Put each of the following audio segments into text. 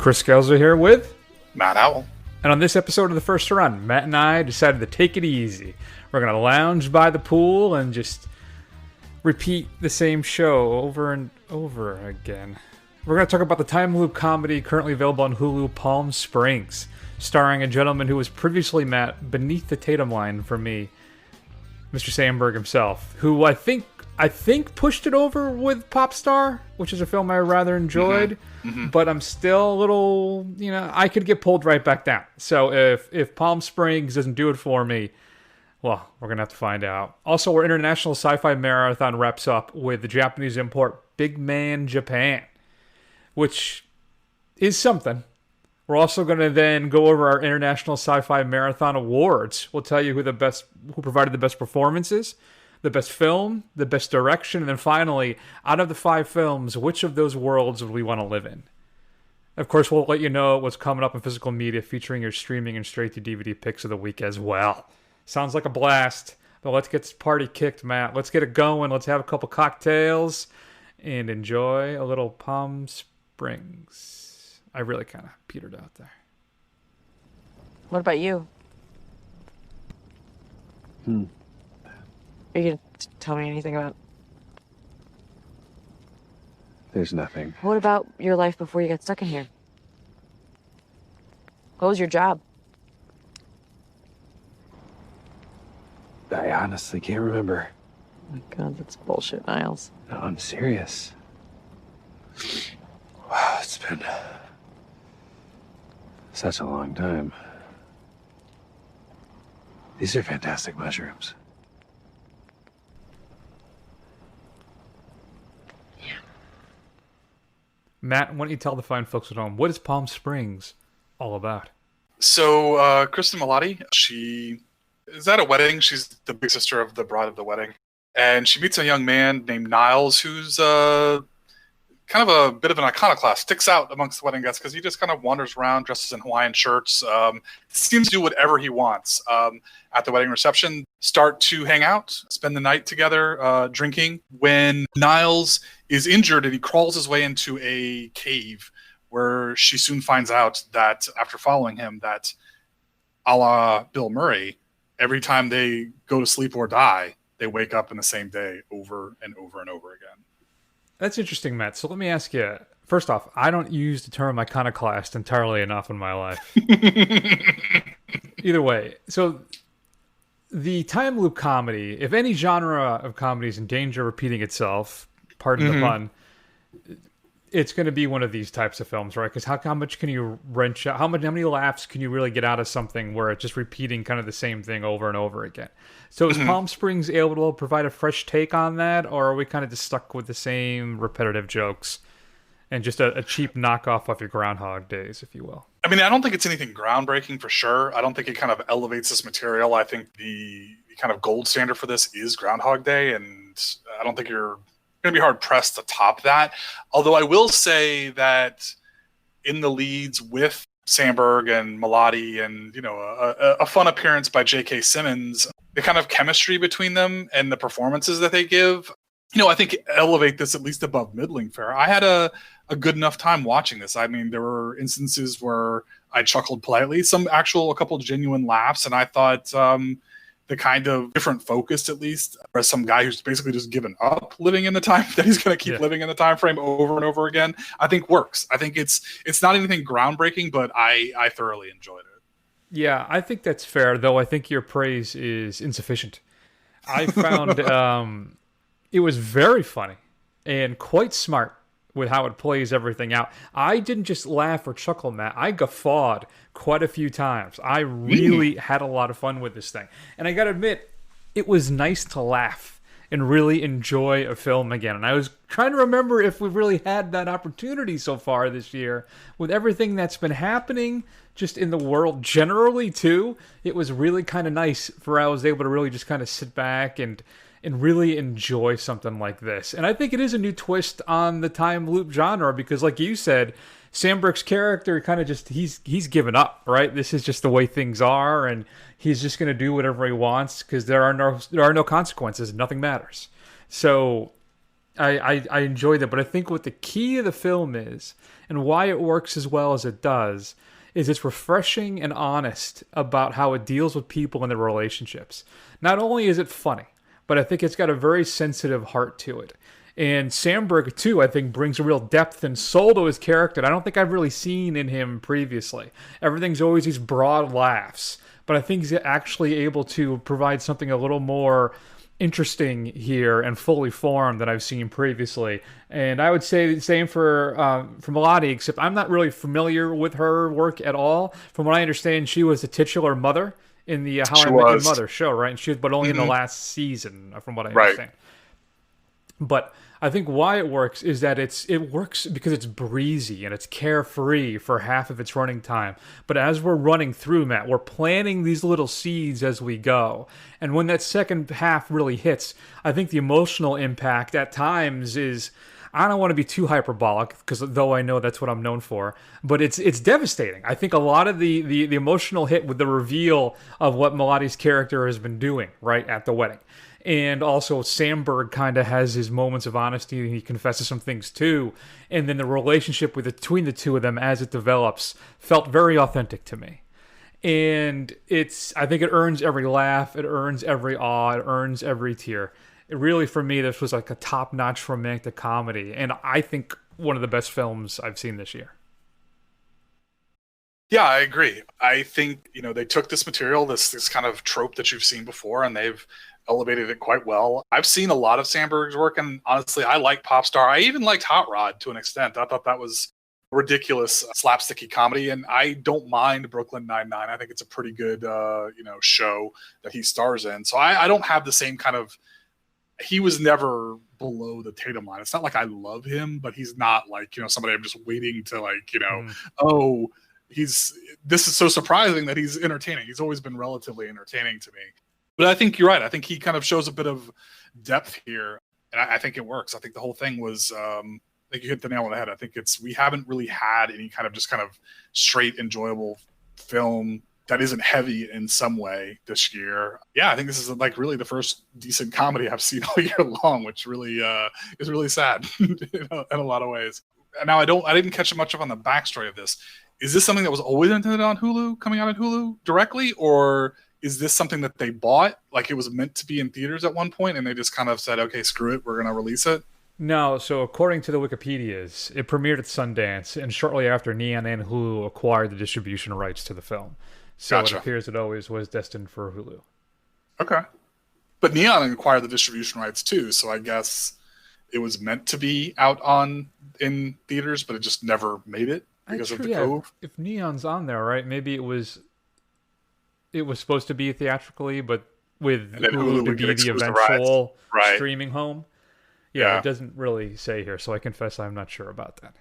Chris Skelzer here with Matt Owl. And on this episode of The First Run, Matt and I decided to take it easy. We're going to lounge by the pool and just repeat the same show over and over again. We're going to talk about the time loop comedy currently available on Hulu, Palm Springs, starring a gentleman who was previously, Matt, beneath the Tatum line for me, Mr. Sandberg himself, who I think pushed it over with Popstar, which is a film I rather enjoyed, but I'm still a little, I could get pulled right back down. So if Palm Springs doesn't do it for me, well, we're going to have to find out. Also, our International Sci-Fi Marathon wraps up with the Japanese import Big Man Japan, which is something. We're also going to then go over our International Sci-Fi Marathon Awards. We'll tell you who provided the best performances, the best film, the best direction, and then finally, out of the 5 films, which of those worlds would we want to live in? Of course, we'll let you know what's coming up in physical media featuring your streaming and straight-to-DVD picks of the week as well. Sounds like a blast, but let's get this party kicked, Matt. Let's get it going. Let's have a couple cocktails and enjoy a little Palm Springs. I really kind of petered out there. What about you? Are you going to tell me anything about... There's nothing. What about your life before you got stuck in here? What was your job? I honestly can't remember. Oh my God, that's bullshit, Niles. No, I'm serious. Wow, it's been such a long time. These are fantastic mushrooms. Matt, why don't you tell the fine folks at home, what is Palm Springs all about? So, Kristen Milotti, she is at a wedding. She's the big sister of the bride of the wedding. And she meets a young man named Niles, who's kind of a bit of an iconoclast, sticks out amongst the wedding guests because he just kind of wanders around dresses in Hawaiian shirts, seems to do whatever he wants. At the wedding reception, start to hang out, spend the night together, drinking. When Niles is injured and he crawls his way into a cave where she soon finds out that after following him that a la Bill Murray, every time they go to sleep or die, they wake up in the same day over and over and over again. That's interesting, Matt. So let me ask you, first off, I don't use the term iconoclast entirely enough in my life. Either way, so the time loop comedy, if any genre of comedy is in danger of repeating itself, pardon the pun, it's going to be one of these types of films, right? Because how much can you wrench out? How many laughs can you really get out of something where it's just repeating kind of the same thing over and over again? So is Palm Springs able to provide a fresh take on that, or are we kind of just stuck with the same repetitive jokes and just a cheap knockoff of your Groundhog Days, if you will? I mean, I don't think it's anything groundbreaking for sure. I don't think it kind of elevates this material. I think the kind of gold standard for this is Groundhog Day, and I don't think you're going to be hard pressed to top that. Although I will say that in the leads with Sandberg and Milotti and, a fun appearance by J.K. Simmons, the kind of chemistry between them and the performances that they give, I think elevate this at least above middling fare. I had a good enough time watching this. I mean, there were instances where I chuckled politely, a couple of genuine laughs, and I thought the kind of different focus, at least, as some guy who's basically just given up living in the time that he's going to keep living in the time frame over and over again, I think works. I think it's not anything groundbreaking, but I thoroughly enjoyed it. Yeah, I think that's fair, though I think your praise is insufficient. I found it was very funny and quite smart with how it plays everything out. I didn't just laugh or chuckle, Matt. I guffawed quite a few times. I really had a lot of fun with this thing. And I got to admit, it was nice to laugh and really enjoy a film again. And I was trying to remember if we've really had that opportunity so far this year with everything that's been happening just in the world generally, too. It was really kind of nice I was able to really just kind of sit back and really enjoy something like this. And I think it is a new twist on the time loop genre because, like you said, Sandberg's character kind of just, he's given up, right? This is just the way things are, and he's just going to do whatever he wants because there are no consequences. Nothing matters. So I enjoyed it, but I think what the key of the film is and why it works as well as it does is it's refreshing and honest about how it deals with people and their relationships. Not only is it funny, but I think it's got a very sensitive heart to it. And Sandberg, too, I think brings a real depth and soul to his character that I don't think I've really seen in him previously. Everything's always these broad laughs, but I think he's actually able to provide something a little more interesting here and fully formed than I've seen previously. And I would say the same for Melody, except I'm not really familiar with her work at all. From what I understand, she was the titular mother in the How I Met Your Mother show, right? And she was, but only in the last season, from what I understand. But I think why it works is that it works because it's breezy and it's carefree for half of its running time. But as we're running through, Matt, we're planting these little seeds as we go. And when that second half really hits, I think the emotional impact at times is, I don't want to be too hyperbolic, because though I know that's what I'm known for, but it's devastating. I think a lot of the emotional hit with the reveal of what Melody's character has been doing right at the wedding. And also Sandberg kind of has his moments of honesty, and he confesses some things too. And then the relationship between the two of them as it develops felt very authentic to me. And I think it earns every laugh, it earns every awe, it earns every tear. It really, for me, this was like a top-notch romantic comedy, and I think one of the best films I've seen this year. Yeah, I agree. I think, they took this material, this kind of trope that you've seen before, and they've elevated it quite well. I've seen a lot of Sandberg's work, and honestly, I like Popstar. I even liked Hot Rod to an extent. I thought that was ridiculous slapsticky comedy, and I don't mind Brooklyn Nine-Nine. I think it's a pretty good, show that he stars in. So I don't have the same kind of. He was never below the Tatum line. It's not like I love him, but he's not like, somebody I'm just waiting to this is so surprising that he's entertaining. He's always been relatively entertaining to me. But I think you're right. I think he kind of shows a bit of depth here, and I think it works. I think the whole thing was, I think you hit the nail on the head. I think we haven't really had any kind of straight enjoyable film that isn't heavy in some way this year. Yeah, I think this is like really the first decent comedy I've seen all year long, which really is really sad in a lot of ways. And now I didn't catch much up on the backstory of this. Is this something that was always intended on Hulu, coming out on Hulu directly, or is this something that they bought, like it was meant to be in theaters at one point, and they just kind of said, okay, screw it, we're going to release it? No, so according to the Wikipedias, it premiered at Sundance, and shortly after, Neon and Hulu acquired the distribution rights to the film. So Gotcha. It appears it always was destined for Hulu. Okay. But Neon acquired the distribution rights too, so I guess it was meant to be out in theaters, but it just never made it because of the Cove. If Neon's on there, right? Maybe it was supposed to be theatrically, but with Hulu to be the eventual streaming home. Yeah, it doesn't really say here, so I confess I'm not sure about that.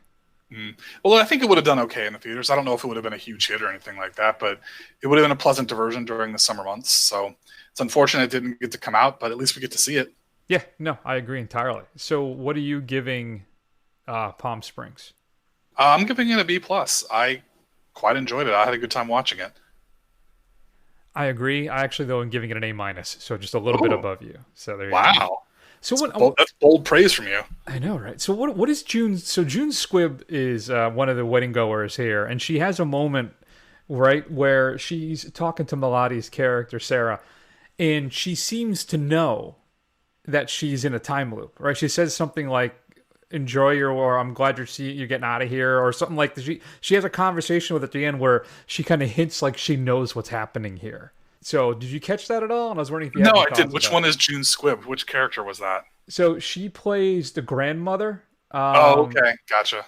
Well, I think it would have done okay in the theaters. I don't know if it would have been a huge hit or anything like that, but it would have been a pleasant diversion during the summer months. So it's unfortunate it didn't get to come out, but at least we get to see it. Yeah, no, I agree entirely. So what are you giving Palm Springs? I'm giving it a B+. I quite enjoyed it. I had a good time watching it. I agree. I actually, though, am giving it an A-, so just a little bit above you. So there you go. So that's bold praise from you. I know, right? So what is June? So June Squibb is one of the wedding goers here, and she has a moment, right, where she's talking to Melody's character, Sarah, and she seems to know that she's in a time loop, right? She says something like, enjoy your, or I'm glad you're getting out of here, or something like that. She has a conversation with at the end where she kind of hints like she knows what's happening here. So, did you catch that at all? And I was wondering if you had No, I didn't. Which one is June Squibb? Which character was that? So, she plays the grandmother. Okay. Gotcha.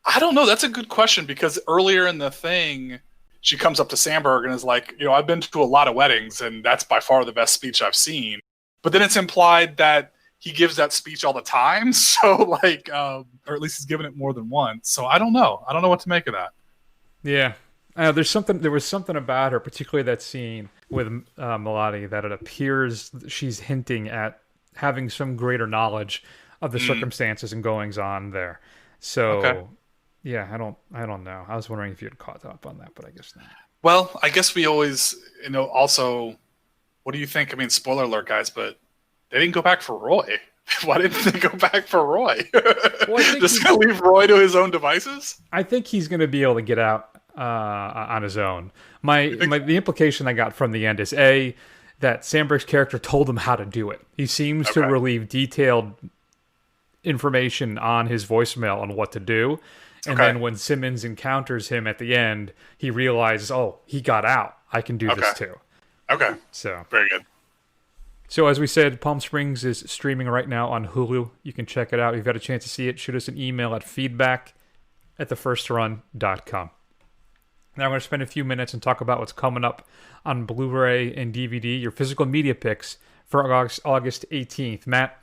I don't know. That's a good question, because earlier in the thing, she comes up to Sandberg and is like, I've been to a lot of weddings, and that's by far the best speech I've seen. But then it's implied that he gives that speech all the time. So, or at least he's given it more than once. So, I don't know. I don't know what to make of that. Yeah. There was something about her, particularly that scene with Melody, that it appears she's hinting at having some greater knowledge of the circumstances and goings on there. So, yeah, I don't know. I was wondering if you had caught up on that, but I guess not. Well, I guess we always, also, what do you think? I mean, spoiler alert, guys, but they didn't go back for Roy. Why didn't they go back for Roy? Well, I think Just gonna leave Roy to his own devices? I think he's going to be able to get out on his own. The implication I got from the end is that Sandberg's character told him how to do it. He seems to relieve detailed information on his voicemail on what to do. And then when Simmons encounters him at the end, he realizes, oh, he got out. I can do this too. Okay. So very good. So as we said, Palm Springs is streaming right now on Hulu. You can check it out. If you've had a chance to see it, shoot us an email at feedback@thefirstrun.com. Now I'm going to spend a few minutes and talk about what's coming up on Blu-ray and DVD, your physical media picks for August 18th. Matt,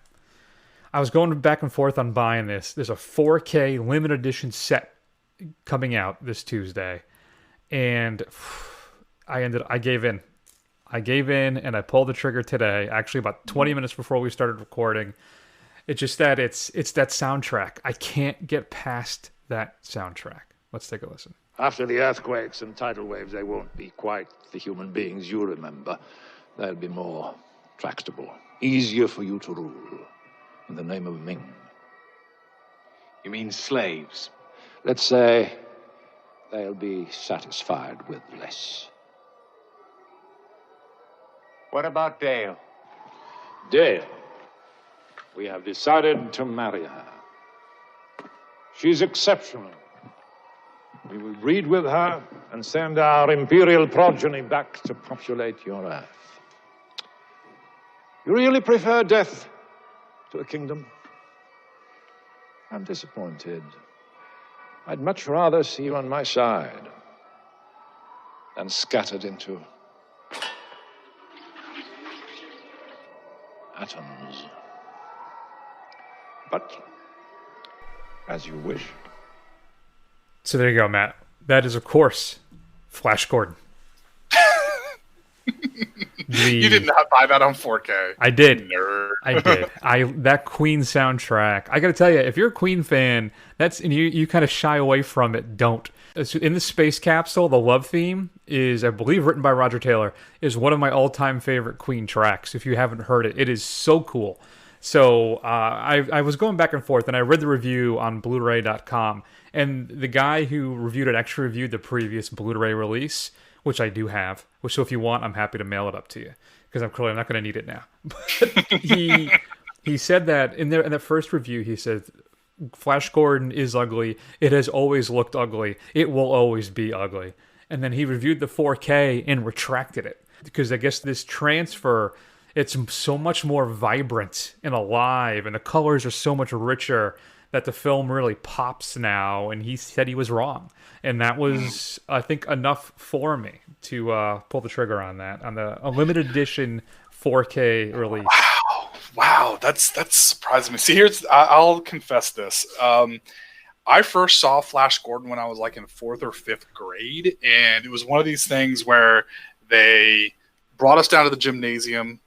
I was going back and forth on buying this. There's a 4K limited edition set coming out this Tuesday, and I gave in. I gave in and I pulled the trigger today, actually about 20 minutes before we started recording. It's just that it's that soundtrack. I can't get past that soundtrack. Let's take a listen. After the earthquakes and tidal waves, they won't be quite the human beings you remember. They'll be more tractable, easier for you to rule. In the name of Ming. You mean slaves? Let's say they'll be satisfied with less. What about Dale? Dale, we have decided to marry her. She's exceptional. We will breed with her and send our imperial progeny back to populate your Earth. You really prefer death to a kingdom? I'm disappointed. I'd much rather see you on my side than scattered into atoms. But as you wish. So there you go, Matt. That is, of course, Flash Gordon. You did not buy that on 4K. I did. Nerd. I did. That Queen soundtrack. I got to tell you, if you're a Queen fan, and you kind of shy away from it, don't. In the space capsule, the love theme is, I believe, written by Roger Taylor, is one of my all-time favorite Queen tracks. If you haven't heard it, it is so cool. So I was going back and forth, and I read the review on Blu-ray.com, and the guy who reviewed it actually reviewed the previous Blu-ray release, which I do have. So if you want, I'm happy to mail it up to you, because I'm clearly not going to need it now. But he said that in that first review, he said, Flash Gordon is ugly. It has always looked ugly. It will always be ugly. And then he reviewed the 4K and retracted it, because I guess this transfer, it's so much more vibrant and alive, and the colors are so much richer that the film really pops now, and he said he was wrong. And that was, I think, enough for me to pull the trigger on that, on the limited edition 4K release. Wow, that's surprising me. See, I'll confess this. I first saw Flash Gordon when I was like in 4th or 5th grade, and it was one of these things where they brought us down to the gymnasium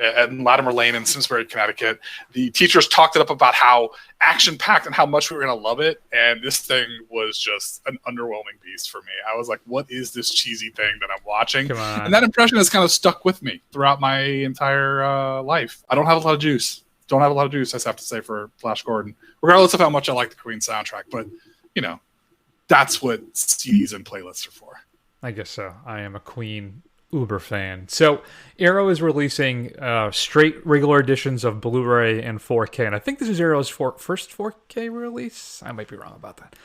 at Latimer Lane in Simsbury, Connecticut. The teachers talked it up about how action-packed and how much we were going to love it, and this thing was just an underwhelming beast for me. I was like, what is this cheesy thing that I'm watching? Come on. And that impression has kind of stuck with me throughout my entire life. I don't have a lot of juice. I have to say, for Flash Gordon, regardless of how much I like the Queen soundtrack. But, that's what CDs and playlists are for. I guess so. I am a Queen uber fan. So Arrow is releasing straight regular editions of Blu-ray and 4K, and I think this is Arrow's first 4K release. I might be wrong about that.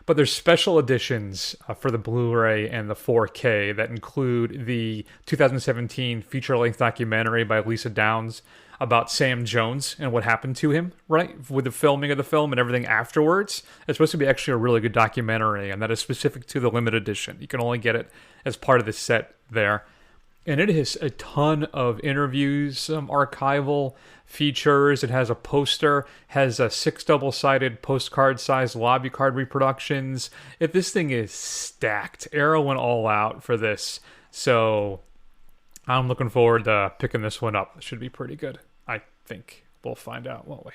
But there's special editions for the Blu-ray and the 4K that include the 2017 feature-length documentary by Lisa Downs about Sam Jones and what happened to him, right? With the filming of the film and everything afterwards. It's supposed to be actually a really good documentary, and that is specific to the limited edition. You can only get it as part of the set there. And it has a ton of interviews, some archival features. It has a poster, has a 6 double-sided postcard-sized lobby card reproductions. This thing is stacked. Arrow went all out for this. So I'm looking forward to picking this one up. It should be pretty good. I think we'll find out, won't we?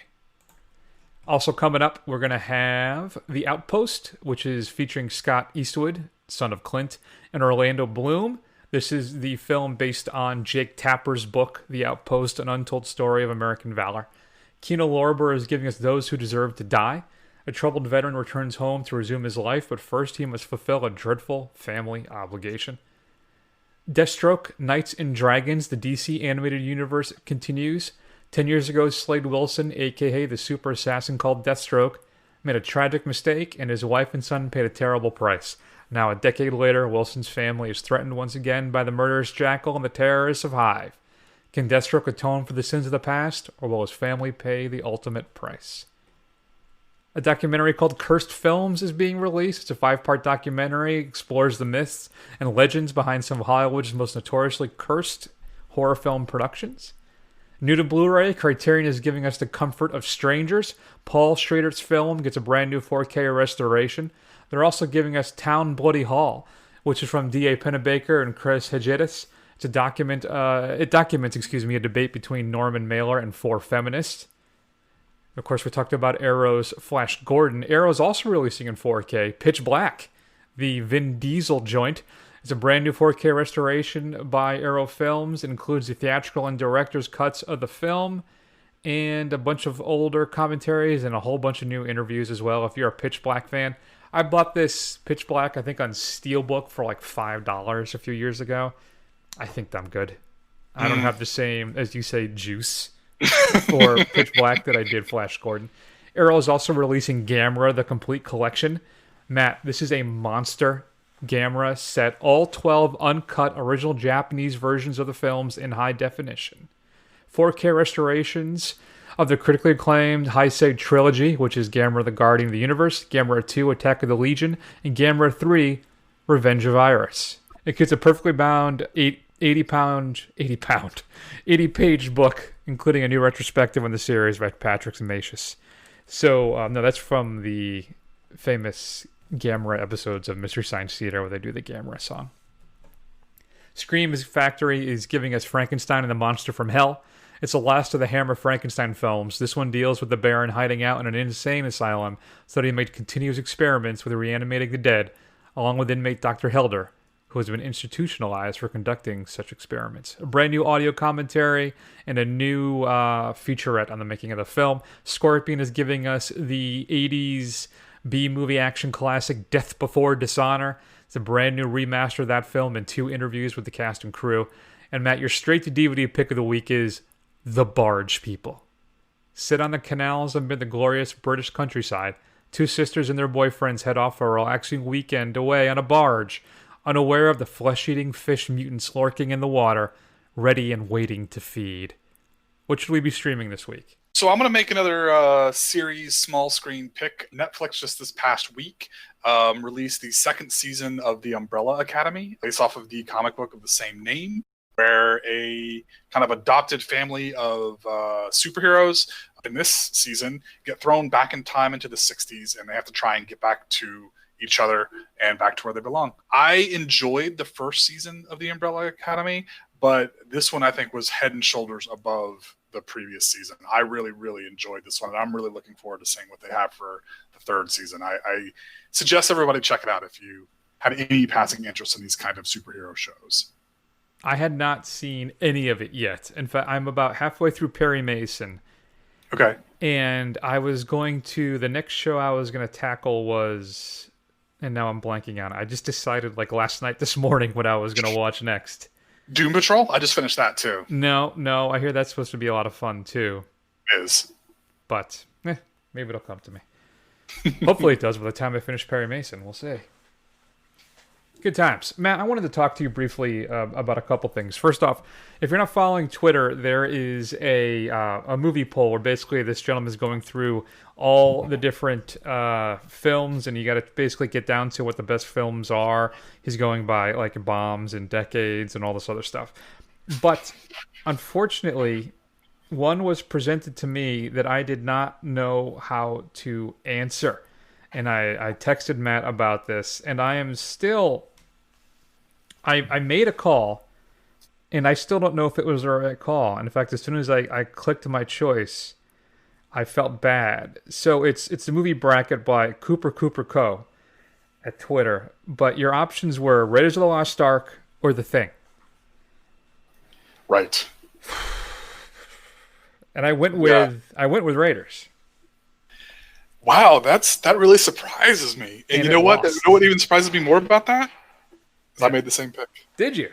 Also coming up, we're going to have The Outpost, which is featuring Scott Eastwood, son of Clint, and Orlando Bloom. This is the film based on Jake Tapper's book, The Outpost, An Untold Story of American Valor. Kino Lorber is giving us Those Who Deserve to Die. A troubled veteran returns home to resume his life, but first he must fulfill a dreadful family obligation. Deathstroke, Knights and Dragons, the DC animated universe continues. 10 years ago, Slade Wilson, aka the super assassin called Deathstroke, made a tragic mistake, and his wife and son paid a terrible price. Now, a decade later, Wilson's family is threatened once again by the murderous Jackal and the terrorists of Hive. Can Deathstroke atone for the sins of the past, or will his family pay the ultimate price? A documentary called Cursed Films is being released. It's a 5-part documentary, explores the myths and legends behind some of Hollywood's most notoriously cursed horror film productions. New to Blu-ray, Criterion is giving us The Comfort of Strangers. Paul Schrader's film gets a brand new 4K restoration. They're also giving us Town Bloody Hall, which is from D.A. Pennebaker and Chris Hedges. It documents a debate between Norman Mailer and 4 feminists. Of course, we talked about Arrow's Flash Gordon. Arrow's also releasing in 4K Pitch Black, the Vin Diesel joint. It's a brand new 4K restoration by Arrow Films. It includes the theatrical and director's cuts of the film and a bunch of older commentaries and a whole bunch of new interviews as well. If you're a Pitch Black fan, I bought this Pitch Black, I think, on Steelbook for like $5 a few years ago. I think I'm good. I don't have the same, as you say, juice for Pitch Black that I did Flash Gordon. Arrow is also releasing Gamera, the complete collection. Matt, this is a monster Gamera set, all 12 uncut original Japanese versions of the films in high definition. 4K restorations of the critically acclaimed Heisei trilogy, which is Gamera the Guardian of the Universe, Gamera 2, Attack of the Legion, and Gamera 3, Revenge of Iris. It gets a perfectly bound 80-page book, including a new retrospective on the series by Patrick Semacius. So, no, that's from the famous Gamera episodes of Mystery Science Theater where they do the Gamera song. Scream Factory is giving us Frankenstein and the Monster from Hell. It's the last of the Hammer Frankenstein films. This one deals with the Baron hiding out in an insane asylum so that he made continuous experiments with reanimating the dead, along with inmate Dr. Helder, who has been institutionalized for conducting such experiments. A brand new audio commentary and a new featurette on the making of the film. Scorpion is giving us the 80s B-movie action classic Death Before Dishonor. It's a brand new remaster of that film and 2 interviews with the cast and crew. And Matt, your straight-to-DVD pick of the week is The Barge People. Sit on the canals amid the glorious British countryside. 2 sisters and their boyfriends head off for a relaxing weekend away on a barge, unaware of the flesh-eating fish mutants lurking in the water, ready and waiting to feed. What should we be streaming this week? So I'm going to make another series small screen pick. Netflix just this past week released the 2nd season of The Umbrella Academy, based off of the comic book of the same name, where a kind of adopted family of superheroes in this season get thrown back in time into the 60s, and they have to try and get back to each other and back to where they belong. I enjoyed the 1st season of The Umbrella Academy, but this one I think was head and shoulders above the previous season. I really, really enjoyed this one, and I'm really looking forward to seeing what they have for the 3rd season. I suggest everybody check it out if you had any passing interest in these kind of superhero shows. I had not seen any of it yet. In fact, I'm about halfway through Perry Mason. Okay. And I was going to, the next show I was going to tackle was, and now I'm blanking on it. I just decided like last night, this morning, what I was going to watch next. Doom Patrol? I just finished that too. No, I hear that's supposed to be a lot of fun too. It is. But, maybe it'll come to me. Hopefully it does by the time I finish Perry Mason. We'll see. Good times. Matt, I wanted to talk to you briefly about a couple things. First off, if you're not following Twitter, there is a movie poll where basically this gentleman is going through all the different films, and you got to basically get down to what the best films are. He's going by like bombs and decades and all this other stuff. But unfortunately, one was presented to me that I did not know how to answer. And I texted Matt about this, and I am still... I made a call, and I still don't know if it was the right call. And in fact, as soon as I clicked my choice, I felt bad. So it's the movie bracket by Cooper Co. at Twitter. But your options were Raiders of the Lost Ark or The Thing. Right. And I went with Raiders. Wow, that really surprises me. And you know what? You know what even surprises me more about that? Is I made the same pick. Did you?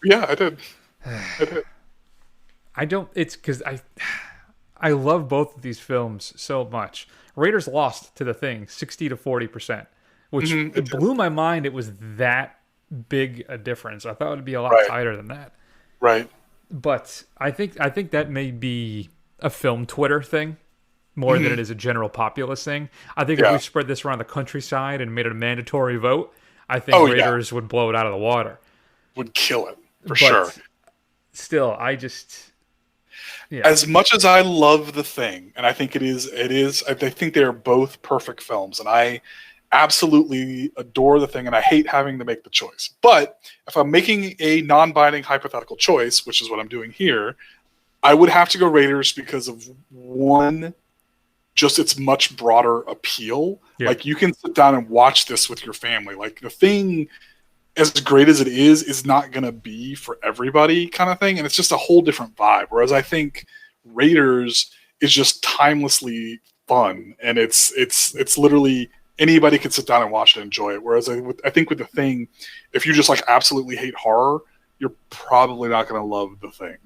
Yeah, I did. I did. I don't. It's because I love both of these films so much. Raiders lost to The Thing 60-40%, which it blew my mind. It was that big a difference. I thought it would be a lot tighter than that. Right. But I think that may be a film Twitter thing more than it is a general populace thing. I think if we spread this around the countryside and made it a mandatory vote, I think Raiders would blow it out of the water. Would kill it, for sure. Still, I just... Yeah. As much as I love The Thing, and I think it is, I think they are both perfect films, and I absolutely adore The Thing, and I hate having to make the choice. But if I'm making a non-binding hypothetical choice, which is what I'm doing here, I would have to go Raiders because of one, just its much broader appeal. Yeah. Like, you can sit down and watch this with your family. Like, The Thing, as great as it is not going to be for everybody kind of thing. And it's just a whole different vibe. Whereas I think Raiders is just timelessly fun. And it's literally anybody can sit down and watch it and enjoy it. Whereas I think with The Thing, if you just like absolutely hate horror, you're probably not going to love The Thing.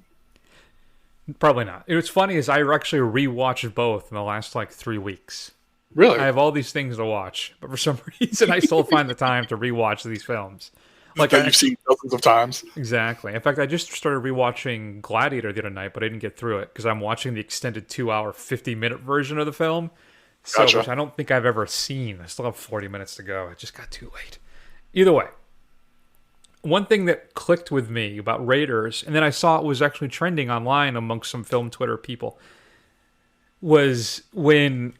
Probably not. What's funny is I actually rewatched both in the last like 3 weeks. Really? I have all these things to watch, but for some reason I still find the time to rewatch these films. Like that you've seen dozens of times. Exactly. In fact, I just started rewatching Gladiator the other night, but I didn't get through it because I'm watching the extended 2-hour, 50-minute version of the film. So, gotcha. Which I don't think I've ever seen. I still have 40 minutes to go. It just got too late. Either way, one thing that clicked with me about Raiders, and then I saw it was actually trending online amongst some film Twitter people, was when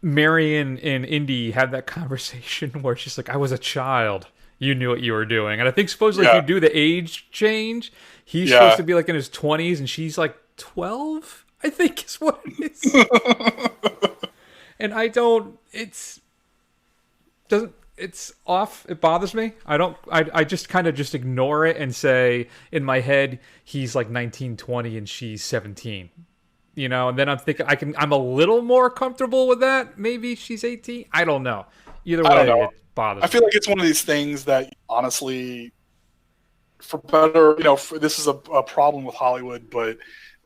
Marion and Indy had that conversation where she's like, I was a child. You knew what you were doing. And I think supposedly if you do the age change, he's supposed to be like in his 20s and she's like 12, I think is what it is. And it's off. It bothers me. I just kind of just ignore it and say in my head, he's like 19, 20 and she's 17. You know, and then I'm thinking I'm a little more comfortable with that. Maybe she's 18. I don't know. Either way, it bothers me. I feel like it's one of these things that honestly, for better, this is a problem with Hollywood, but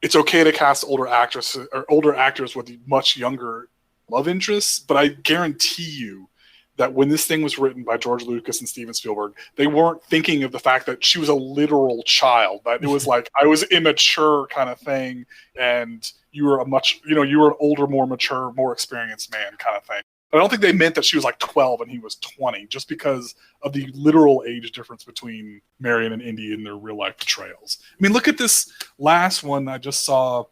it's okay to cast older actors with much younger love interests. But I guarantee you that when this thing was written by George Lucas and Steven Spielberg, they weren't thinking of the fact that she was a literal child. That it was like, I was immature kind of thing, and you were you were an older, more mature, more experienced man kind of thing. But I don't think they meant that she was like 12 and he was 20, just because of the literal age difference between Marion and Indy in their real life portrayals. I mean, look at this last one I just saw.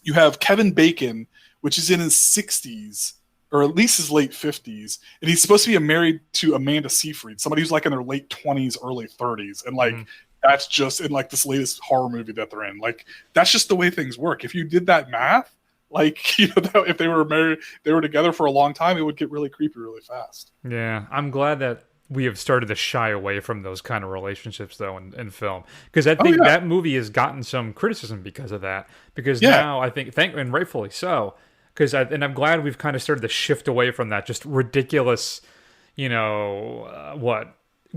You have Kevin Bacon, which is in his 60s, or at least his late 50s, and he's supposed to be married to Amanda Seyfried, somebody who's like in their late 20s, early 30s, and like that's just in like this latest horror movie that they're in. Like, that's just the way things work. If you did that math, like, if they were married, they were together for a long time, it would get really creepy really fast. Yeah, I'm glad that we have started to shy away from those kind of relationships, though, in film. Because I think that movie has gotten some criticism because of that. Because now I think, and rightfully so, and I'm glad we've kind of started to shift away from that just ridiculous,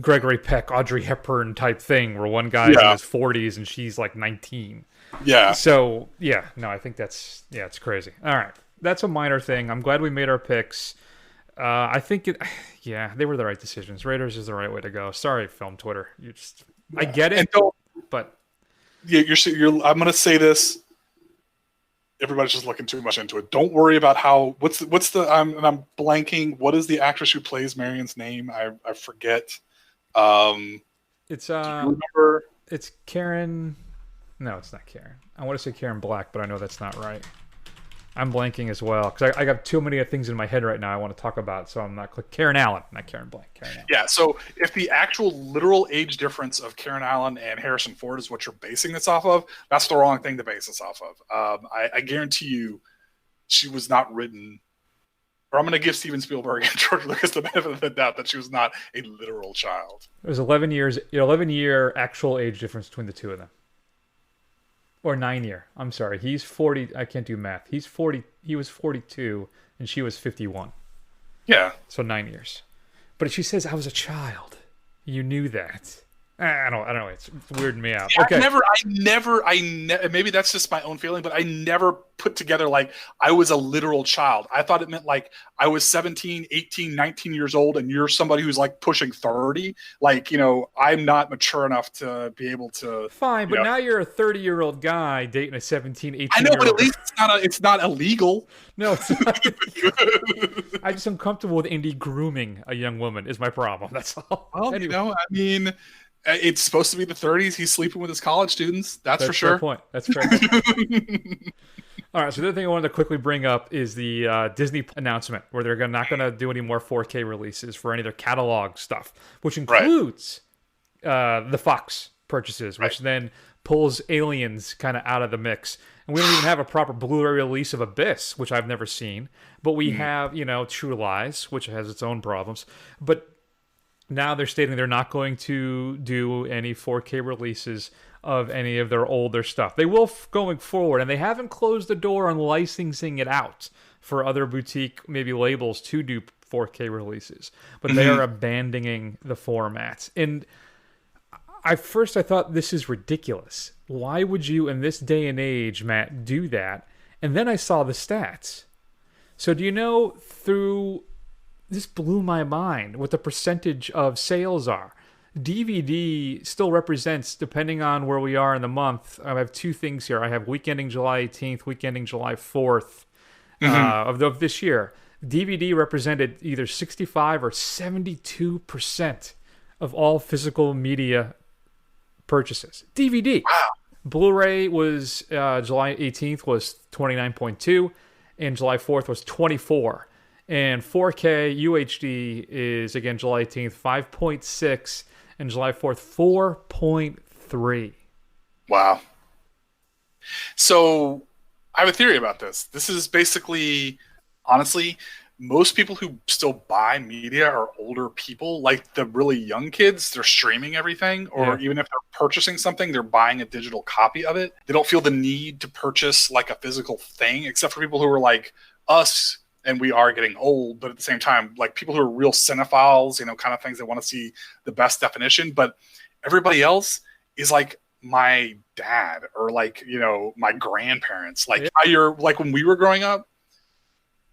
Gregory Peck, Audrey Hepburn type thing, where one guy's in his 40s and she's like 19. Yeah. So, I think it's crazy. All right. That's a minor thing. I'm glad we made our picks. I think they were the right decisions. Raiders is the right way to go. Sorry, film Twitter. I get it, but I'm going to say this. Everybody's just looking too much into it. Don't worry about what's the I'm blanking. What is the actress who plays Marion's name? I forget. It's do you remember? It's Karen. No, it's not Karen. I want to say Karen Black, but I know that's not right. I'm blanking as well because I got too many things in my head right now I want to talk about, so I'm not Karen Allen, not Karen Black. Karen Allen. Yeah. So if the actual literal age difference of Karen Allen and Harrison Ford is what you're basing this off of, that's the wrong thing to base this off of. I guarantee you, she was not written. Or I'm going to give Steven Spielberg and George Lucas the benefit of the doubt that she was not a literal child. It was 11 year actual age difference between the two of them. Or 9-year. I'm sorry. He's 40. I can't do math. He's 40. He was 42 and she was 51. Yeah. So 9 years. But she says, I was a child. You knew that. I don't know. It's weirding me out. Okay. Maybe that's just my own feeling, but I never put together like I was a literal child. I thought it meant like I was 17, 18, 19 years old and you're somebody who's like pushing 30. Like, I'm not mature enough to be able to. Fine, but now you're a 30-year-old guy dating a 17, 18-year-old. I know, but at least it's not illegal. No, it's not. I just am comfortable with Indy grooming a young woman is my problem. That's all. Well, anyway. It's supposed to be the 30s. He's sleeping with his college students. That's for sure. Fair point. That's fair. All right. So the other thing I wanted to quickly bring up is the Disney announcement where they're not going to do any more 4K releases for any of their catalog stuff, which includes the Fox purchases, which then pulls Aliens kind of out of the mix. And we don't even have a proper Blu-ray release of Abyss, which I've never seen. But we have, True Lies, which has its own problems. But now they're stating they're not going to do any 4K releases of any of their older stuff. They will going forward, and they haven't closed the door on licensing it out for other boutique maybe labels to do 4K releases. But they are abandoning the format. And I thought this is ridiculous. Why would you, in this day and age, Matt, do that? And then I saw the stats. So do you know this blew my mind what the percentage of sales are. DVD still represents, depending on where we are in the month, I have two things here. I have week ending July 18th, week ending July 4th of this year. DVD represented either 65 or 72% of all physical media purchases. DVD. Wow. Blu-ray was July 18th was 29.2 and July 4th was 24. And 4K UHD is, again, July 18th, 5.6, and July 4th, 4.3. Wow. So I have a theory about this. This is basically, honestly, most people who still buy media are older people, like the really young kids. They're streaming everything, or even if they're purchasing something, they're buying a digital copy of it. They don't feel the need to purchase like a physical thing, except for people who are like us, and we are getting old, but at the same time, like people who are real cinephiles, kind of things, they want to see the best definition. But everybody else is like my dad or like, my grandparents. Like like when we were growing up,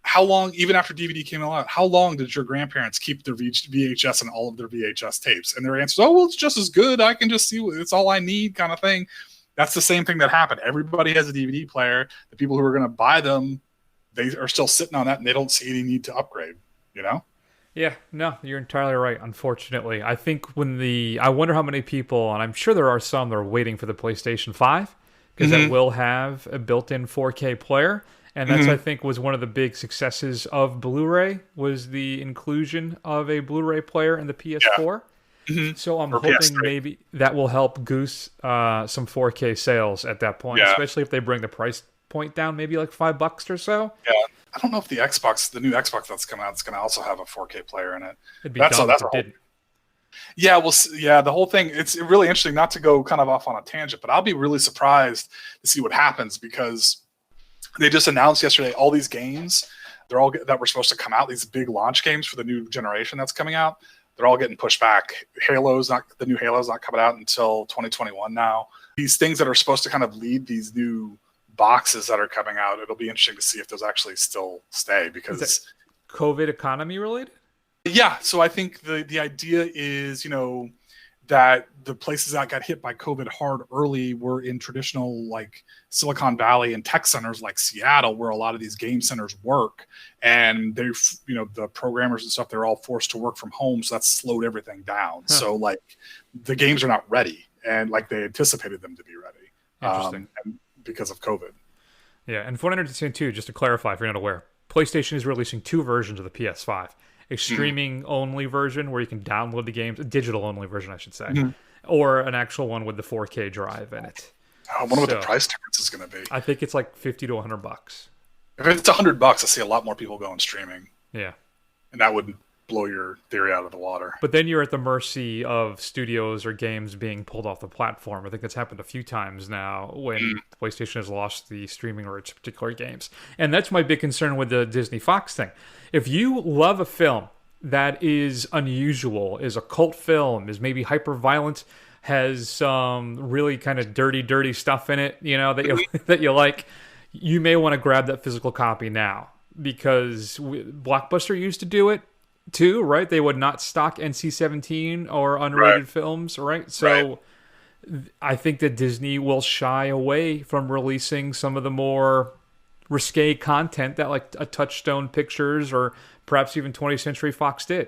how long, even after DVD came out, how long did your grandparents keep their VHS and all of their VHS tapes? And their answer is, oh, well, it's just as good. I can just see it's all I need kind of thing. That's the same thing that happened. Everybody has a DVD player. The people who are going to buy them, they are still sitting on that and they don't see any need to upgrade, Yeah, no, you're entirely right, unfortunately. I think I wonder how many people, and I'm sure there are some that are waiting for the PlayStation 5, because that will have a built-in 4K player. And that's, I think, was one of the big successes of Blu-ray, was the inclusion of a Blu-ray player in the PS4. So I'm hoping maybe that will help goose some 4K sales at that point, especially if they bring the price point down, maybe like $5 or so. Yeah, I don't know if the new Xbox that's coming out is going to also have a 4K player in it. It'd be dumb if it didn't. Yeah, the whole thing. It's really interesting. Not to go kind of off on a tangent, but I'll be really surprised to see what happens, because they just announced yesterday all these games. They're all that were supposed to come out. These big launch games for the new generation that's coming out. They're all getting pushed back. The new Halo's not coming out until 2021 now. These things that are supposed to kind of lead these new boxes that are coming out, it'll be interesting to see if those actually still stay, because is that COVID economy related? Yeah, so I think the idea is, that the places that got hit by COVID hard early were in traditional like Silicon Valley and tech centers like Seattle, where a lot of these game centers work, and they've, the programmers and stuff, they're all forced to work from home, so that slowed everything down. So like the games are not ready, and like they anticipated them to be ready. Interesting. And because of COVID. Yeah, and for what I understand too, just to clarify, if you're not aware, PlayStation is releasing two versions of the PS5. A streaming-only version where you can download the games, a digital-only version, I should say, or an actual one with the 4K drive in it. I wonder what the price difference is going to be. I think it's like $50 to $100. If it's $100, I see a lot more people going streaming. Yeah. And that would blow your theory out of the water. But then you're at the mercy of studios or games being pulled off the platform. I think that's happened a few times now when PlayStation has lost the streaming rights to particular games. And that's my big concern with the Disney Fox thing. If you love a film that is unusual, is a cult film, is maybe hyper violent, has some really kind of dirty stuff in it, that you like, you may want to grab that physical copy now, because Blockbuster used to do it too, right? They would not stock NC-17 or unrated films, right? So I think that Disney will shy away from releasing some of the more risque content that like a Touchstone Pictures or perhaps even 20th Century Fox did.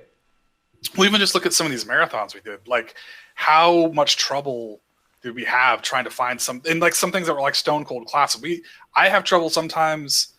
Well, even just look at some of these marathons we did. Like, how much trouble did we have trying to find some things that were like stone cold classic? I have trouble sometimes.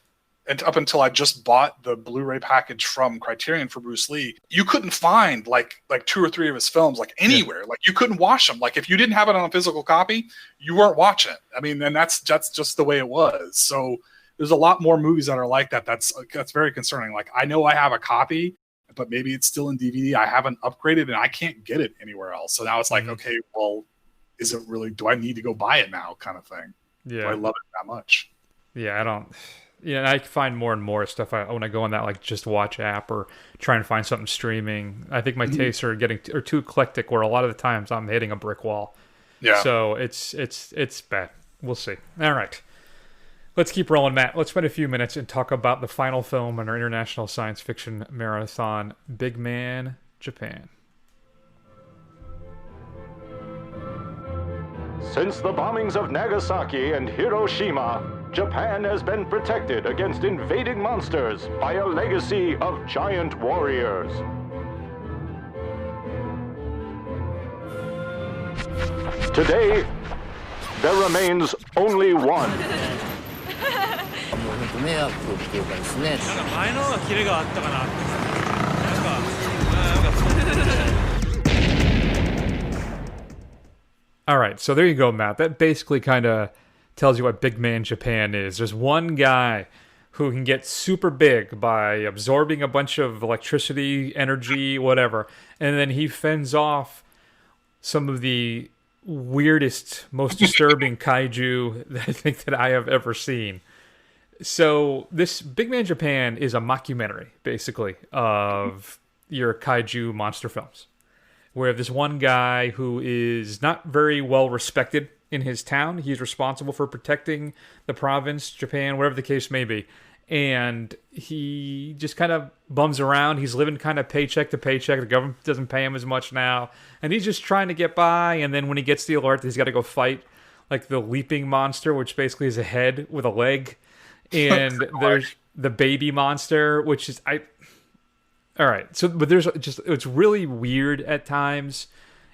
And up until I just bought the Blu-ray package from Criterion for Bruce Lee, you couldn't find like 2 or 3 of his films like anywhere. Yeah. Like, you couldn't watch them. Like, if you didn't have it on a physical copy, you weren't watching it. I mean, and that's just the way it was. So there's a lot more movies that are like that. That's very concerning. Like, I know I have a copy, but maybe it's still in DVD. I haven't upgraded and I can't get it anywhere else. So now it's like, okay, well, is it really? Do I need to go buy it now? Kind of thing. Yeah, do I love it that much? Yeah, I don't. Yeah, and I find more and more stuff when I go on that like Just Watch app or try and find something streaming. I think my tastes are getting too eclectic, where a lot of the times I'm hitting a brick wall. Yeah. So it's bad. We'll see. All right. Let's keep rolling, Matt. Let's spend a few minutes and talk about the final film in our International Science Fiction Marathon, Big Man Japan. Since the bombings of Nagasaki and Hiroshima, Japan has been protected against invading monsters by a legacy of giant warriors. Today, there remains only one. All right, so there you go, Matt. That basically kind of tells you what Big Man Japan is. There's one guy who can get super big by absorbing a bunch of electricity, energy, whatever, and then he fends off some of the weirdest, most disturbing kaiju that I think that I have ever seen. So this Big Man Japan is a mockumentary, basically, of your kaiju monster films, where this one guy who is not very well respected in his town. He's responsible for protecting the province, Japan, whatever the case may be. And he just kind of bums around. He's living kind of paycheck to paycheck. The government doesn't pay him as much now. And he's just trying to get by. And then when he gets the alert, he's got to go fight like the leaping monster, which basically is a head with a leg. And there's the baby monster, which is... All right. So, but there's just... It's really weird at times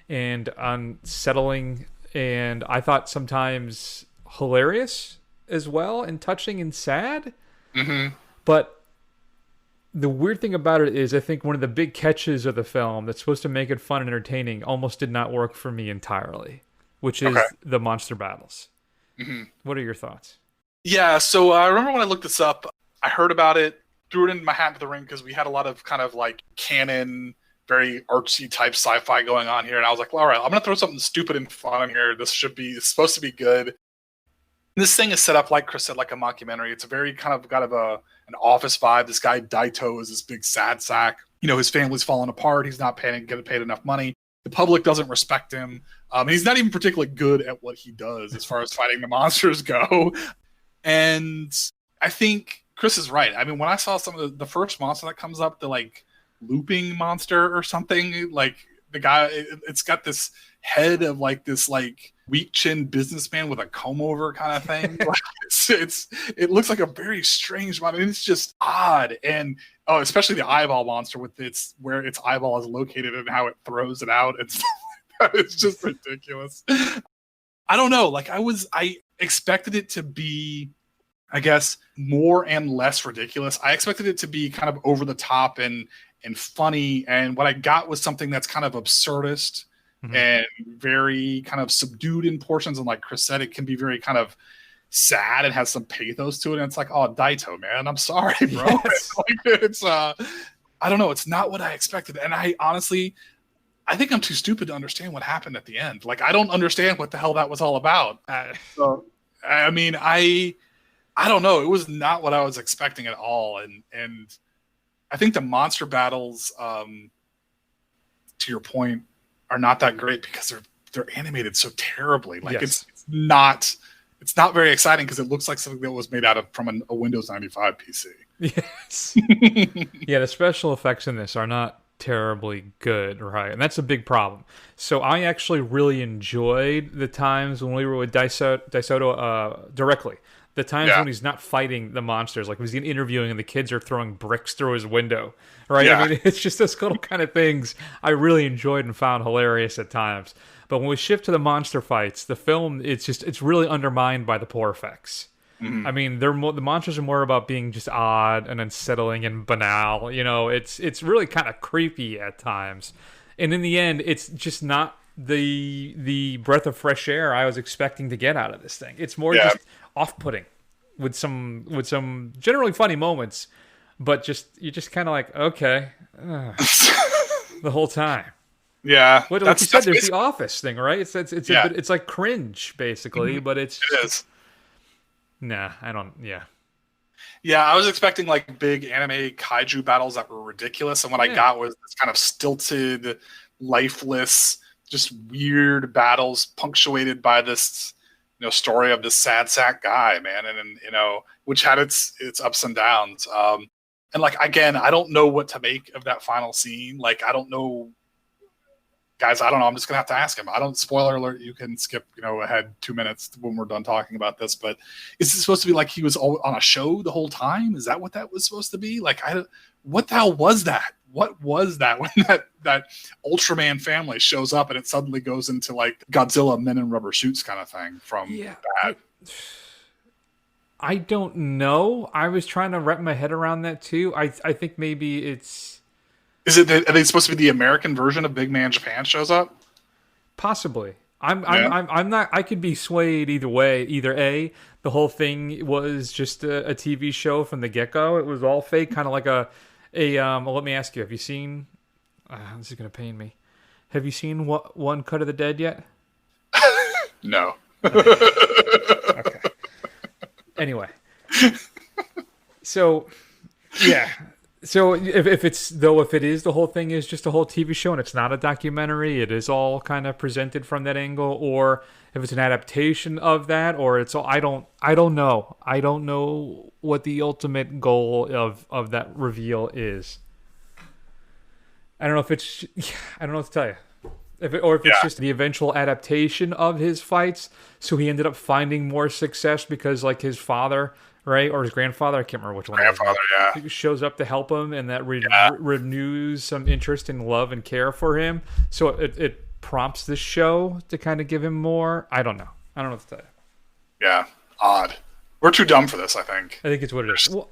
and unsettling. And I thought sometimes hilarious as well, and touching and sad. Mm-hmm. But the weird thing about it is I think one of the big catches of the film that's supposed to make it fun and entertaining almost did not work for me entirely, which is the monster battles. Mm-hmm. What are your thoughts? Yeah, so I remember when I looked this up, I heard about it, threw it in my hat into the ring because we had a lot of kind of like canon, very artsy type sci-fi going on here. And I was like, well, all right, I'm going to throw something stupid and fun in here. It's supposed to be good. This thing is set up, like Chris said, like a mockumentary. It's a very kind of got an office vibe. This guy, Daito, is this big sad sack. You know, his family's falling apart. He's not getting paid enough money. The public doesn't respect him. He's not even particularly good at what he does as far as fighting the monsters go. And I think Chris is right. I mean, when I saw some of the first monster that comes up, the like looping monster or something, like the guy, it's got this head of like this like weak chin businessman with a comb over kind of thing. It looks like a very strange one. I mean, it's just odd. And especially the eyeball monster with where its eyeball is located and how it throws it out and stuff like that. It's just ridiculous. I don't know. Like I expected it to be, I guess, more and less ridiculous. I expected it to be kind of over the top and funny. And what I got was something that's kind of absurdist and very kind of subdued in portions. And like Chris said, it can be very kind of sad and has some pathos to it. And it's like, oh, Daito, man, I'm sorry, bro. Yes. I I don't know. It's not what I expected. And I honestly, I think I'm too stupid to understand what happened at the end. Like, I don't understand what the hell that was all about. So, I mean, I don't know. It was not what I was expecting at all. And I think the monster battles, to your point, are not that great because they're animated so terribly. Like it's not very exciting because it looks like something that was made from a Windows 95 PC. Yes. Yeah, the special effects in this are not terribly good, right? And that's a big problem. So I actually really enjoyed the times when we were with Daisoto directly. The times when he's not fighting the monsters, like he's interviewing and the kids are throwing bricks through his window, right? Yeah. I mean, it's just those little kind of things I really enjoyed and found hilarious at times. But when we shift to the monster fights, the film, it's really undermined by the poor effects. I mean, the monsters are more about being just odd and unsettling and banal. You know, it's really kind of creepy at times. And in the end, it's just not the breath of fresh air I was expecting to get out of this thing. It's more just off-putting with some generally funny moments, but you're just kind of like, okay, the whole time. Yeah, Like you said, there's the Office thing, right? It's like cringe basically, but it is. Nah, I don't. Yeah. Yeah, I was expecting like big anime kaiju battles that were ridiculous, and what I got was this kind of stilted, lifeless, just weird battles punctuated by this, story of this sad sack guy, man, and which had its ups and downs. And like again, I don't know what to make of that final scene. Like I don't know. Guys, I don't know. I'm just gonna have to ask him. Spoiler alert. You can skip, ahead 2 minutes when we're done talking about this. But is it supposed to be like he was on a show the whole time? Is that what that was supposed to be? Like, what the hell was that? What was that when that Ultraman family shows up and it suddenly goes into like Godzilla Men in Rubber Suits kind of thing from that? I don't know. I was trying to wrap my head around that too. I think maybe it's. Are they supposed to be the American version of Big Man Japan shows up? Possibly. I'm not. I could be swayed either way. Either A, the whole thing was just a TV show from the get-go. It was all fake, kind of like a. Well, let me ask you: have you seen? This is gonna pain me. Have you seen One Cut of the Dead yet? No. Okay. Anyway, so yeah. So if it is the whole thing is just a whole TV show and it's not a documentary, it is all kind of presented from that angle, or if it's an adaptation of that, or it's all I don't know. I don't know what the ultimate goal of that reveal is. I don't know what to tell you. If it's just the eventual adaptation of his fights, so he ended up finding more success because like his father, right, or his grandfather, I can't remember which one. He shows up to help him, and that renews some interest and love and care for him. So it prompts this show to kind of give him more. I don't know what to tell you. Yeah, odd. We're too dumb for this, I think. I think it's what it is. Well,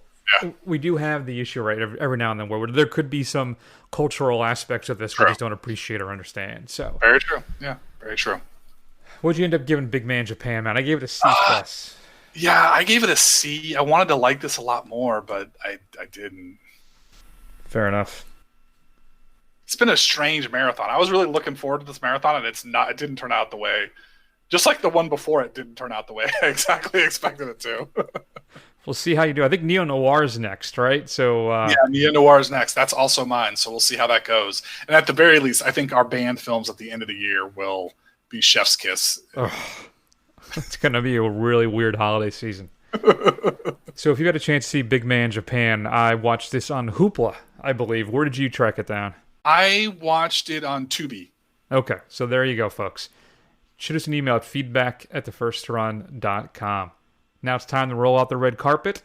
we do have the issue, right, every now and then where there could be some cultural aspects of this we just don't appreciate or understand. So very true. Yeah, very true. What'd you end up giving Big Man Japan, man? I gave it a C+. Yeah, I gave it a C. I wanted to like this a lot more, but I didn't. Fair enough. It's been a strange marathon. I was really looking forward to this marathon, and it didn't turn out the way. Just like the one before, it didn't turn out the way I exactly expected it to. We'll see how you do. I think Neo Noir is next, right? So yeah, Neo Noir is next. That's also mine, so we'll see how that goes. And at the very least, I think our banned films at the end of the year will be Chef's Kiss. It's going to be a really weird holiday season. So if you had a chance to see Big Man Japan, I watched this on Hoopla, I believe. Where did you track it down? I watched it on Tubi. Okay, so there you go, folks. Shoot us an email at feedback@thefirstrun.com. Now it's time to roll out the red carpet.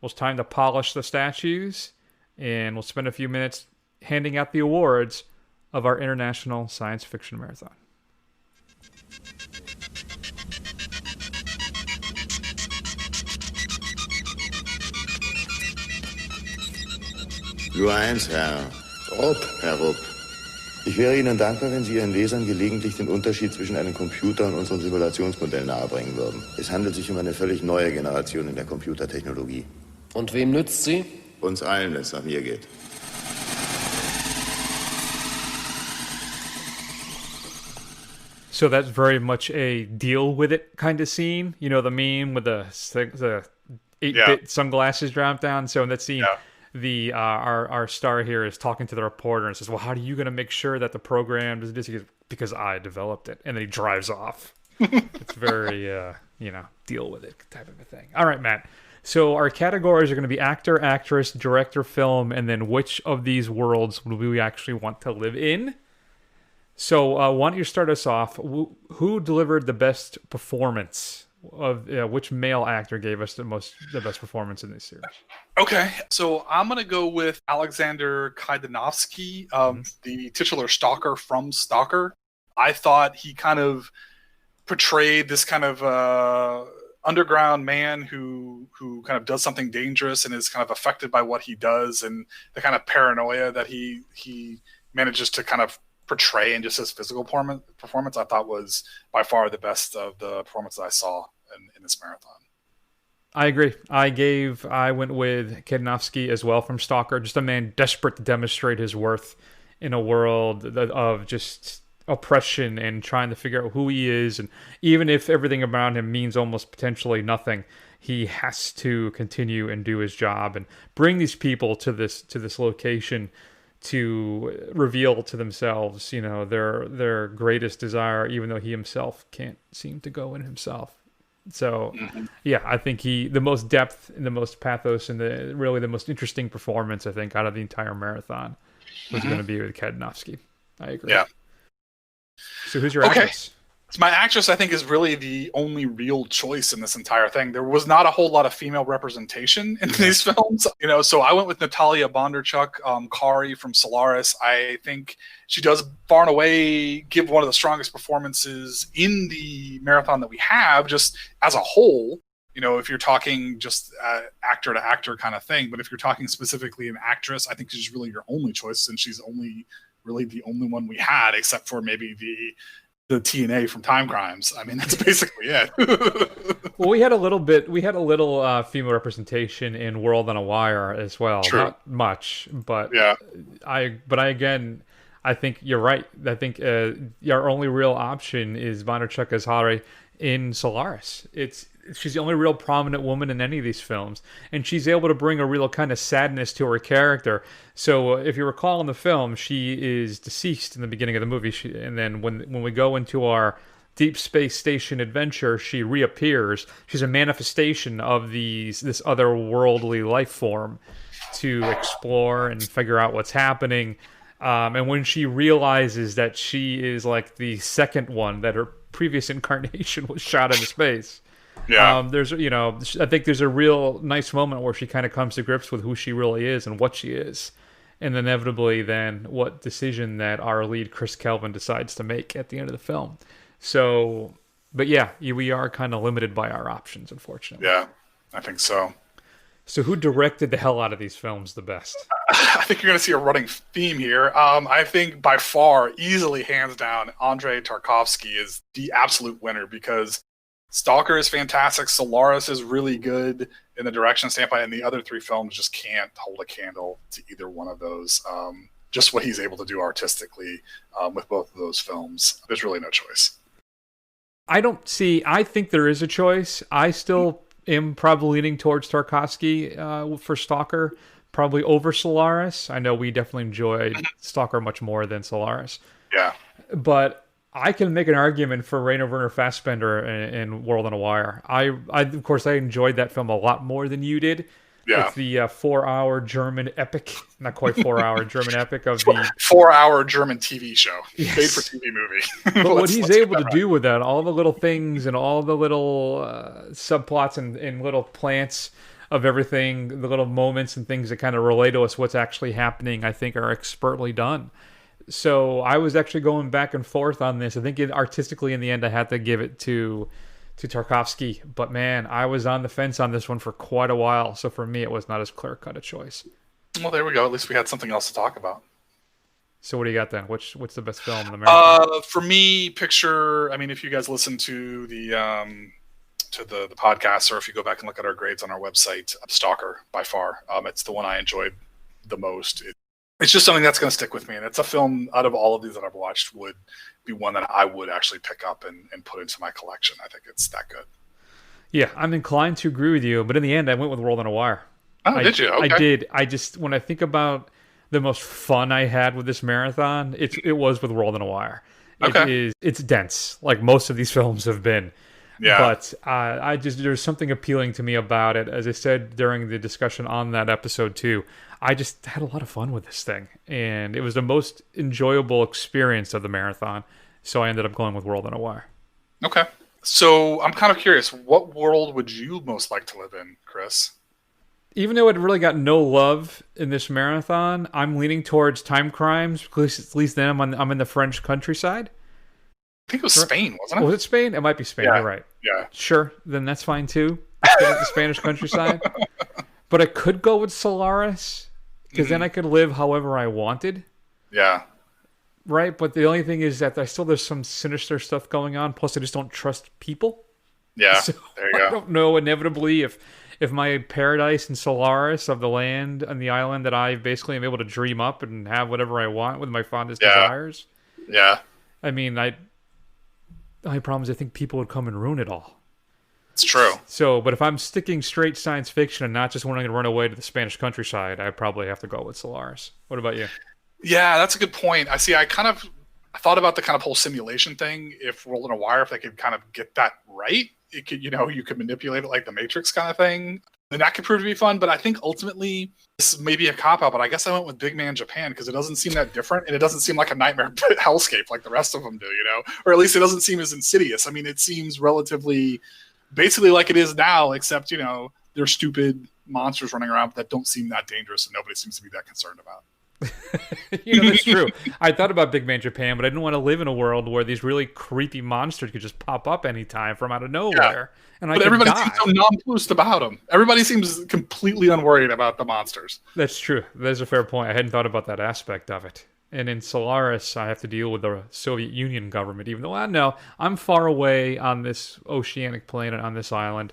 Well, it's time to polish the statues. And we'll spend a few minutes handing out the awards of our International Science Fiction Marathon. Nur eins, Herr Rupp. Herr Rupp. Ich wäre Ihnen dankbar, wenn Sie Ihren Lesern gelegentlich den Unterschied zwischen einem Computer und unserem Simulationsmodell nahebringen würden. Es handelt sich um eine völlig neue Generation in der Computertechnologie. Und wem nützt sie? Uns allen, wenn es nach mir geht. So that's very much a deal with it kind of scene. You know, the meme with the 8-bit sunglasses dropped down. So in that scene, the our star here is talking to the reporter and says, "Well, how are you going to make sure that the program does this?" He goes, "Because I developed it," and then he drives off. It's very deal with it type of a thing. All right, Matt. So our categories are going to be actor, actress, director, film, and then which of these worlds would we actually want to live in? So why don't you start us off? Who delivered the best performance? Which male actor gave us the best performance in this series? Okay, so I'm gonna go with Alexander Kaidanovsky, the titular Stalker from Stalker. I thought he kind of portrayed this kind of underground man who kind of does something dangerous and is kind of affected by what he does, and the kind of paranoia that he manages to kind of portray in just his physical performance, I thought was by far the best of the performances I saw in this marathon. I agree. I went with Kaidanovsky as well from Stalker. Just a man desperate to demonstrate his worth in a world of just oppression and trying to figure out who he is. And even if everything around him means almost potentially nothing, he has to continue and do his job and bring these people to this location to reveal to themselves, their greatest desire, even though he himself can't seem to go in himself. So, I think the most depth and the most pathos and the most interesting performance, I think, out of the entire marathon was going to be with Kaidanovsky. I agree. Yeah. So who's your actress? So my actress, I think, is really the only real choice in this entire thing. There was not a whole lot of female representation in these films, so I went with Natalia Bondarchuk, Kari from Solaris. I think she does far and away give one of the strongest performances in the marathon that we have, just as a whole. If you're talking just actor to actor kind of thing, but if you're talking specifically an actress, I think she's really your only choice, since she's really the only one we had, except for maybe the TNA from Time Crimes. I mean, that's basically it. Well, we had a little female representation in World on a Wire as well. True. Not much, but I think you're right. I think our only real option is Bondarchuk as Hari in Solaris. She's the only real prominent woman in any of these films, and she's able to bring a real kind of sadness to her character. So if you recall in the film, she is deceased in the beginning of the movie, and then when we go into our Deep Space Station adventure, she reappears. She's a manifestation of this otherworldly life form to explore and figure out what's happening. And when she realizes that she is like the second one, that her previous incarnation was shot into space. Yeah. I think there's a real nice moment where she kind of comes to grips with who she really is and what she is. And inevitably then what decision that our lead Chris Kelvin decides to make at the end of the film. So, but we are kind of limited by our options, unfortunately. Yeah, I think so. So who directed the hell out of these films the best? I think you're going to see a running theme here. I think by far, easily, hands down, Andrei Tarkovsky is the absolute winner, because Stalker is fantastic. Solaris is really good in the direction standpoint, and the other three films just can't hold a candle to either one of those. Just what he's able to do artistically with both of those films, there's really no choice. I think there is a choice. I still am probably leaning towards Tarkovsky for Stalker, probably over Solaris. I know we definitely enjoyed Stalker much more than Solaris. Yeah. But I can make an argument for Rainer Werner Fassbender in World on a Wire. I of course, I enjoyed that film a lot more than you did. Yeah. It's the 4-hour German epic, not quite 4-hour German epic of the 4-hour German TV show, yes. made for TV movie. But what he's able to do with that, all the little things and all the little subplots and little plants of everything, the little moments and things that kind of relate to us what's actually happening, I think are expertly done. So I was actually going back and forth on this. I think artistically in the end I had to give it to Tarkovsky, but man, I was on the fence on this one for quite a while. So for me, it was not as clear-cut a choice. Well, there we go. At least we had something else to talk about. So what do you got then? What's the best film in the marathon? For me, if you guys listen to the podcast, or if you go back and look at our grades on our website, Stalker by far. It's the one I enjoyed the most. It's just something that's going to stick with me. And it's a film out of all of these that I've watched would be one that I would actually pick up and put into my collection. I think it's that good. Yeah, I'm inclined to agree with you, but in the end, I went with World on a Wire. Oh, did you? Okay. I did. I just, when I think about the most fun I had with this marathon, it was with World on a Wire. It's dense, like most of these films have been. Yeah. But there's something appealing to me about it. As I said during the discussion on that episode too, I just had a lot of fun with this thing, and it was the most enjoyable experience of the marathon. So I ended up going with World on a Wire. Okay. So I'm kind of curious, what world would you most like to live in, Chris? Even though it really got no love in this marathon, I'm leaning towards Time Crimes. At least then I'm in the French countryside. I think it was Spain, wasn't it? Was it Spain? It might be Spain. Yeah. You're right. Yeah. Sure. Then that's fine too. The Spanish countryside. But I could go with Solaris because then I could live however I wanted. Yeah. Right. But the only thing is that there's some sinister stuff going on. Plus, I just don't trust people. Yeah. So There you go. I don't know. Inevitably, if my paradise in Solaris of the land and the island that I basically am able to dream up and have whatever I want with my fondest desires. Yeah. I mean, my problem is I think people would come and ruin it all. It's true. So, but if I'm sticking straight science fiction and not just wanting to run away to the Spanish countryside, I probably have to go with Solaris. What about you? Yeah, that's a good point. I thought about the kind of whole simulation thing. If World on a Wire, if they could kind of get that right, it could, you could manipulate it like the Matrix kind of thing. Then that could prove to be fun. But I think ultimately, this may be a cop-out, but I guess I went with Big Man Japan because it doesn't seem that different, and it doesn't seem like a nightmare hellscape like the rest of them do, Or at least it doesn't seem as insidious. I mean, it seems relatively, basically like it is now, except, there's stupid monsters running around that don't seem that dangerous, and nobody seems to be that concerned about. That's true. I thought about Big Man Japan, but I didn't want to live in a world where these really creepy monsters could just pop up anytime from out of nowhere. Yeah. And everybody seems so nonplussed about them. Everybody seems completely unworried about the monsters. That's true. That's a fair point. I hadn't thought about that aspect of it. And in Solaris, I have to deal with the Soviet Union government, even though I know I'm far away on this oceanic planet, on this island.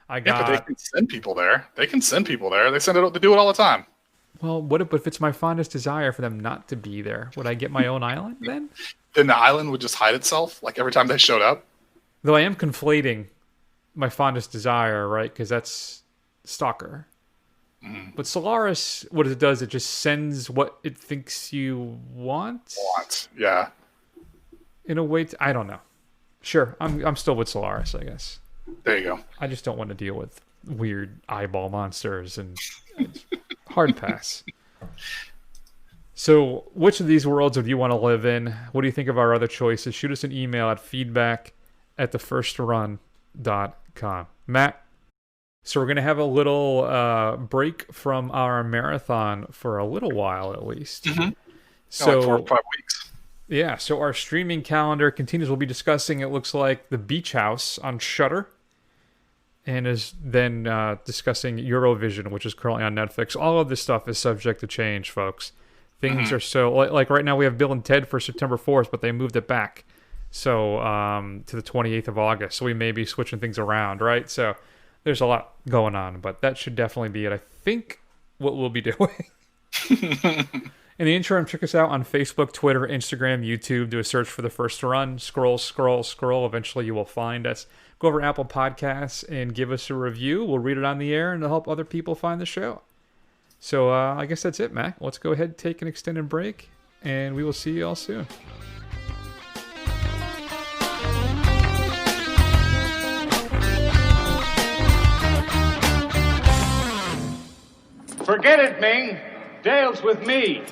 But they can send people there. They do it all the time. Well, what if it's my fondest desire for them not to be there? Would I get my own island then? Then the island would just hide itself, like every time they showed up? Though I am conflating my fondest desire, right? Because that's Stalker. But Solaris, what it does, it just sends what it thinks you want. Yeah. In a way, I don't know. Sure, I'm still with Solaris, I guess. There you go. I just don't want to deal with weird eyeball monsters and hard pass. So, which of these worlds would you want to live in? What do you think of our other choices? Shoot us an email at feedback@thefirstrun.com. Matt? So we're going to have a little break from our marathon for a little while, at least. Mm-hmm. So like 4 or 5 weeks. Yeah, so our streaming calendar continues. We'll be discussing, it looks like, The Beach House on Shudder, and is then discussing Eurovision, which is currently on Netflix. All of this stuff is subject to change, folks. Things are so... Like right now we have Bill and Ted for September 4th, but they moved it back to the 28th of August. So we may be switching things around, right? So there's a lot going on, but that should definitely be it. I think what we'll be doing. In the interim, check us out on Facebook, Twitter, Instagram, YouTube. Do a search for The First Run. Scroll. Eventually you will find us. Go over to Apple Podcasts and give us a review. We'll read it on the air and it'll help other people find the show. So I guess that's it, Mac. Let's go ahead and take an extended break, and we will see you all soon. Forget it, Ming. Dale's with me.